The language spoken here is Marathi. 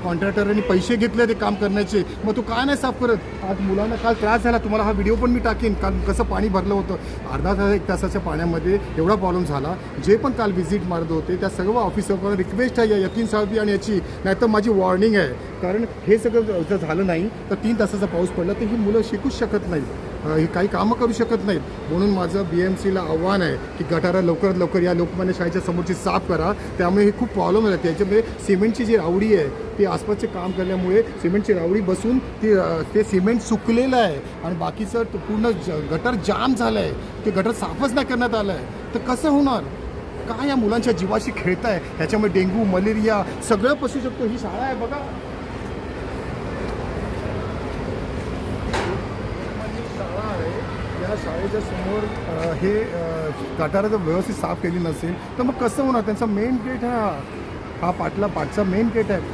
कॉन्ट्रॅक्टरनी पैसे घेतले ते काम करण्याचे, मग तू काय नाही साफ करत? आज मुलांना काल त्रास झाला, तुम्हाला हा व्हिडिओ पण मी टाकेन, काल कसं पाणी भरलं होतं. अर्धा तास 1 तासाच्या पाण्यामध्ये एवढा प्रॉब्लेम झाला. जे पण काल व्हिजिट मारत होते त्या सर्व ऑफिसरकडून रिक्वेस्ट आहे यकीन साहेब आणि याची, नाहीतर माझी वॉर्निंग आहे. कारण हे सगळं जर झालं नाही तर 3 तासाचा पाऊस पडला तर ही मुलं शिकूच शकत नाही, ही काही कामं करू शकत नाहीत. म्हणून माझं BMCला आव्हान आहे की गटारं लवकरात लवकर या लोकमान्य शाळेच्या समोरची साफ करा. त्यामुळे हे खूप प्रॉब्लेम आहे. त्याच्यामुळे सिमेंटची जी रावडी आहे ती आसपासचे काम केल्यामुळे सिमेंटची रावडी बसून ते सिमेंट सुकलेलं आहे आणि बाकीचं पूर्ण गटर जाम झालं आहे. ते गटर साफच नाही करण्यात आलं आहे. तर कसं होणार? काय या मुलांच्या जीवाशी खेळत आहे? ह्याच्यामुळे डेंग्यू, मलेरिया सगळं पसू शकतो. ही शाळा आहे बघा, शाळा आहे. या शाळेच्या समोर हे गटारं जर व्यवस्थित साफ केली नसेल तर मग कसं होणार? त्यांचा मेन गेट हा पाठचा मेन गेट आहे.